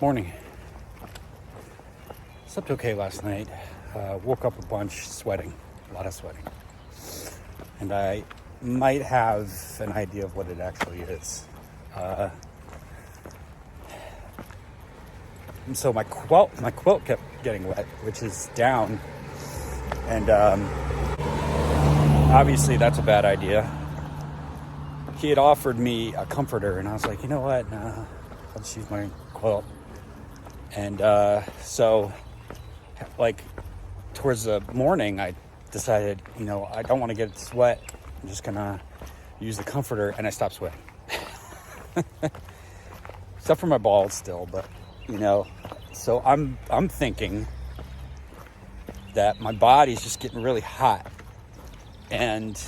Morning. Slept okay last night. Woke up a bunch, sweating, a lot of sweating. And I might have an idea of what it actually is. So my quilt kept getting wet, which is down. And obviously that's a bad idea. He had offered me a comforter, and I was like, you know what? Nah, I'll just use my quilt. And so, like, towards the morning, I decided, I don't want to get sweat. I'm just gonna use the comforter, and I stopped sweating. Except for my balls still, but so I'm thinking that my body's just getting really hot, and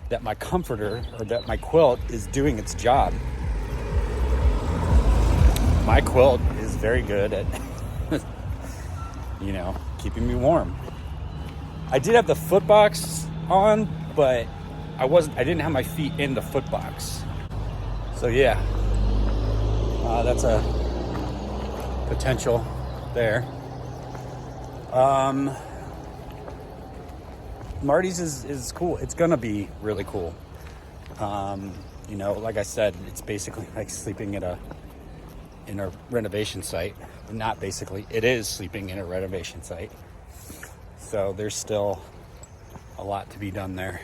that my comforter, or that my quilt, is doing its job. My quilt is very good at keeping me warm. I did have the foot box on, but I didn't have my feet in the foot box. So yeah, that's a potential there. Marty's is cool. It's gonna be really cool. Like I said, it's basically like sleeping in a renovation site. Not basically, it is sleeping in a renovation site. So there's still a lot to be done there.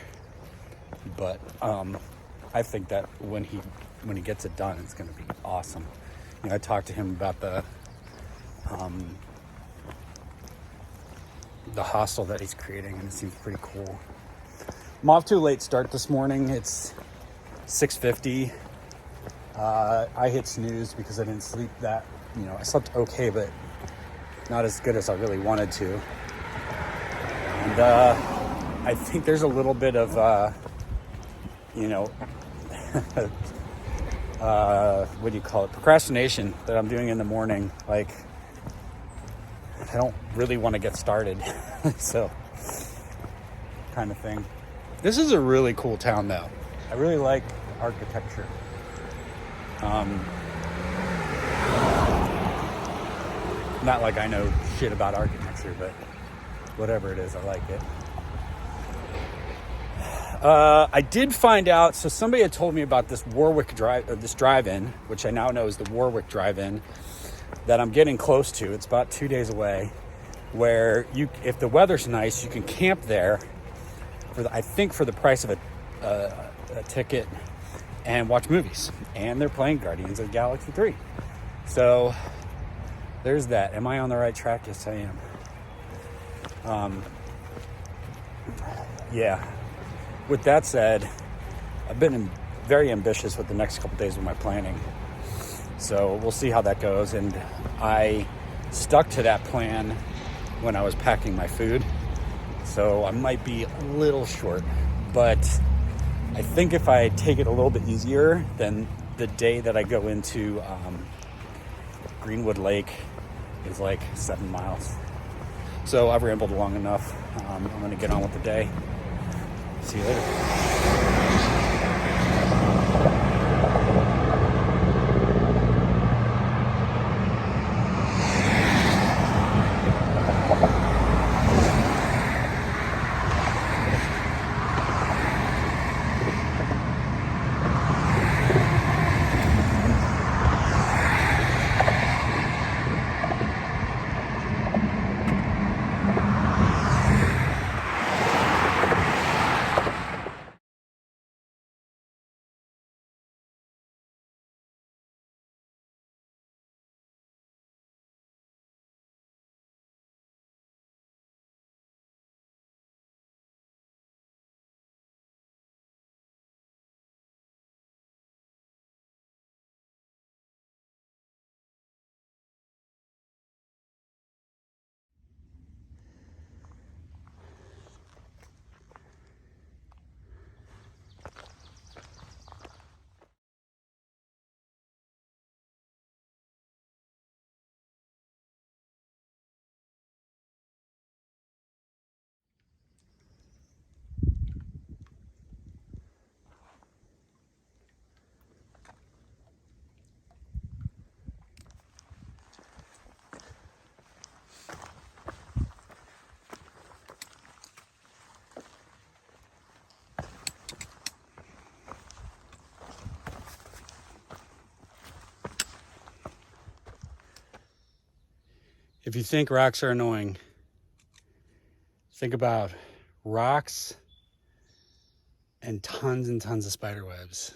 But I think that when he gets it done, it's gonna be awesome. I talked to him about the hostel that he's creating, and it seems pretty cool. I'm off to a late start this morning. It's 6:50. I hit snooze because I didn't sleep that. I slept okay, but not as good as I really wanted to. And I think there's a little bit of, what do you call it? Procrastination that I'm doing in the morning. Like, I don't really want to get started. So, kind of thing. This is a really cool town, though. I really like architecture. Not like I know shit about architecture, but whatever it is, I like it. I did find out, so somebody had told me about this this drive-in, which I now know is the Warwick drive-in, that I'm getting close to. It's about 2 days away, where if the weather's nice, you can camp there for the price of a ticket, and watch movies. And they're playing Guardians of the Galaxy 3. So there's that. Am I on the right track? Yes, I am. Yeah. With that said, I've been very ambitious with the next couple days of my planning. So we'll see how that goes. And I stuck to that plan when I was packing my food. So I might be a little short, but I think if I take it a little bit easier, then the day that I go into Greenwood Lake is like 7 miles. So I've rambled long enough. I'm going to get on with the day. See you later. If you think rocks are annoying, think about rocks and tons of spider webs.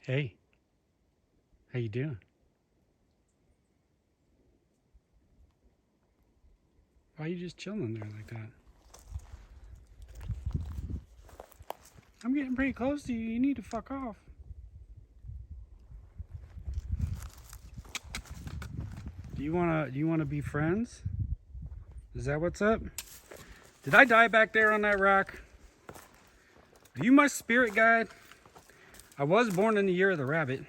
Hey, how you doing? Why are you just chilling there like that? I'm getting pretty close to you. You need to fuck off. Do you wanna be friends? Is that what's up? Did I die back there on that rock? Are you my spirit guide? I was born in the year of the rabbit.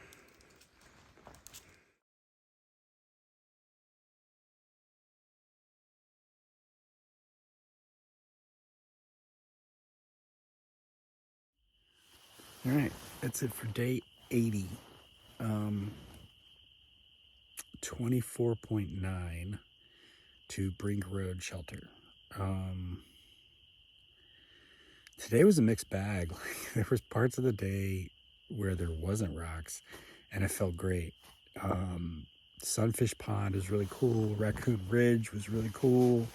All right, that's it for day 80. 24.9 to Brink Road Shelter. Today was a mixed bag. There was parts of the day where there wasn't rocks, and it felt great. Sunfish Pond was really cool. Raccoon Ridge was really cool.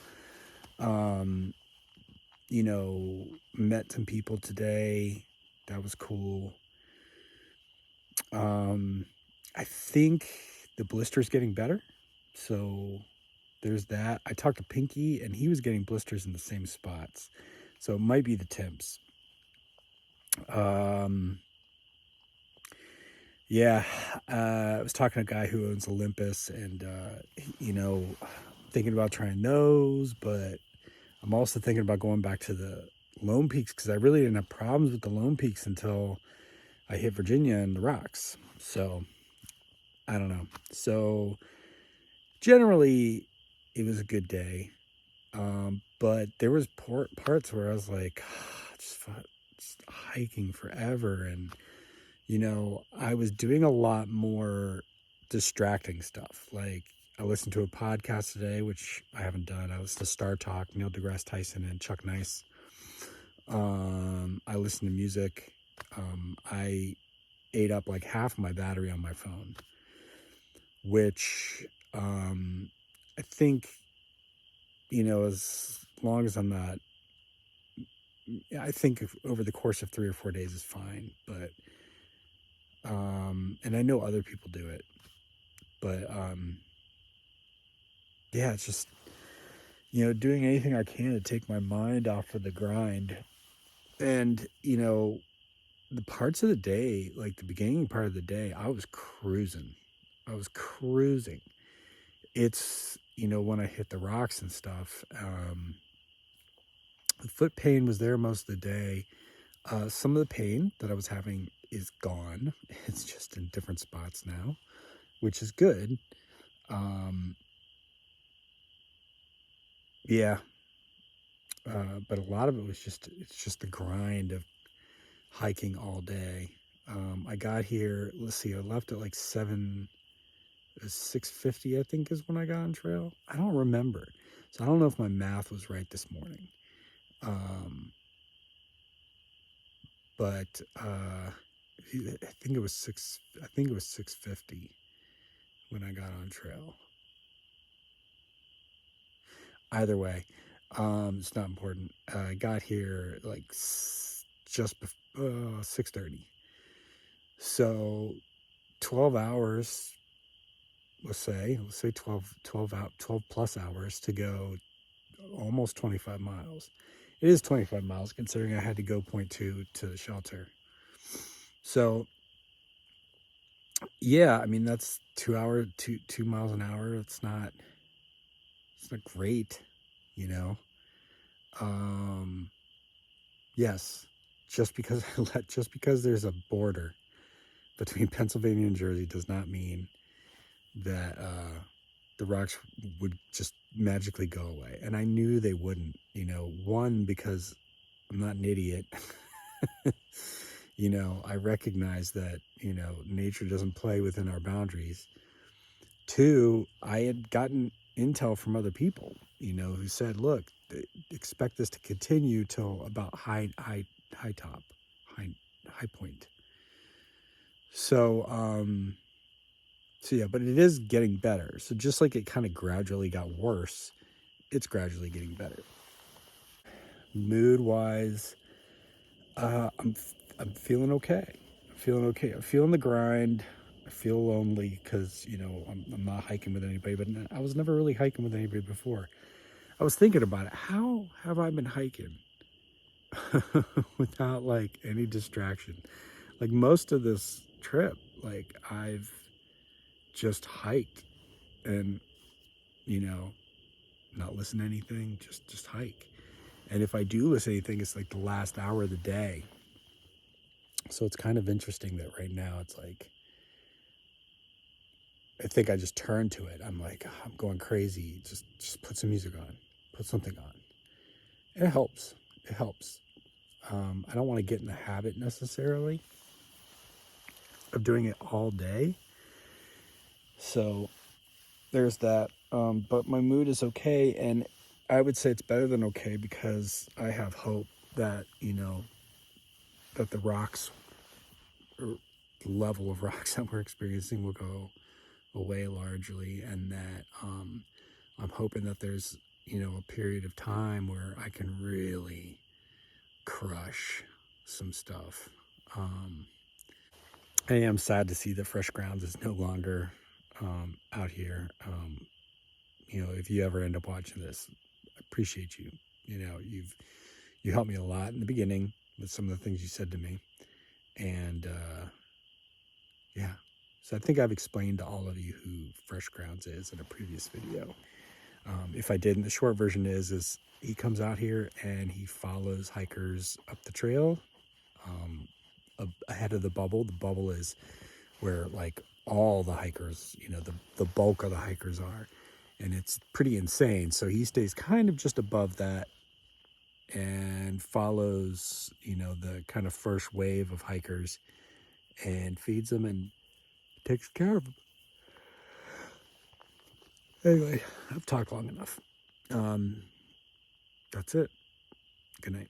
Met some people today. That was cool. I think the blister's getting better. So there's that. I talked to Pinky, and he was getting blisters in the same spots. So it might be the temps. Yeah, I was talking to a guy who owns Olympus, and thinking about trying those, but I'm also thinking about going back to the Lone Peaks because I really didn't have problems with the Lone Peaks until I hit Virginia and the rocks. So I don't know. So generally, it was a good day, but there was parts where I was like, just hiking forever, and I was doing a lot more distracting stuff. Like I listened to a podcast today, which I haven't done. I listened to Star Talk, Neil deGrasse Tyson, and Chuck Nice. I listened to music. I ate up like half my battery on my phone, which I think, as long as I'm not, I think over the course of 3 or 4 days is fine. But, and I know other people do it, but, yeah, it's just, doing anything I can to take my mind off of the grind. And, the parts of the day, like the beginning part of the day, I was cruising. It's, when I hit the rocks and stuff, the foot pain was there most of the day. Some of the pain that I was having is gone. It's just in different spots now, which is good. Um, yeah, but a lot of it was it's just the grind of hiking all day. I got here. Let's see. I left at like 6:50. I think is when I got on trail. I don't remember, so I don't know if my math was right this morning. Um, but I think it was 6. I think it was 6:50 when I got on trail. Either way, it's not important. I got here like just before 6:30. So 12 hours, let's say 12 plus hours to go almost 25 miles. It is 25 miles considering I had to go point 2 to the shelter. So yeah, I mean that's 2 hours, 2 miles an hour. It's not great, you know. Um, yes, just because there's a border between Pennsylvania and Jersey does not mean that the rocks would just magically go away. And I knew they wouldn't, one, because I'm not an idiot. I recognize that, nature doesn't play within our boundaries. Two, I had gotten intel from other people, who said, look, expect this to continue till about high top, high, high point. So, yeah, but it is getting better. So just like it kind of gradually got worse, it's gradually getting better. Mood wise, I'm feeling okay. I'm feeling the grind. I feel lonely because I'm not hiking with anybody. But I was never really hiking with anybody before. I was thinking about it. How have I been hiking without like any distraction? Like most of this trip, like I've just hiked and you know not listen to anything, just hike. And if I do listen to anything, it's like the last hour of the day. So it's kind of interesting that right now it's like I think I just turned to it. I'm like, I'm going crazy. Just put some music on, put something on. And it helps. It helps. I don't want to get in the habit necessarily of doing it all day. So there's that. But my mood is okay, and I would say it's better than okay because I have hope that that the rocks or the level of rocks that we're experiencing will go away largely, and that I'm hoping that there's a period of time where I can really crush some stuff. I am sad to see that Fresh Grounds is no longer out here. If you ever end up watching this, I appreciate you. You helped me a lot in the beginning with some of the things you said to me, and yeah. So I think I've explained to all of you who Fresh Grounds is in a previous video. If I didn't, the short version is he comes out here and he follows hikers up the trail ahead of the bubble. The bubble is where like all the hikers, you know, the bulk of the hikers are. And it's pretty insane. So he stays kind of just above that and follows, you know, the kind of first wave of hikers and feeds them and takes care of them. Anyway, I've talked long enough. That's it. Good night.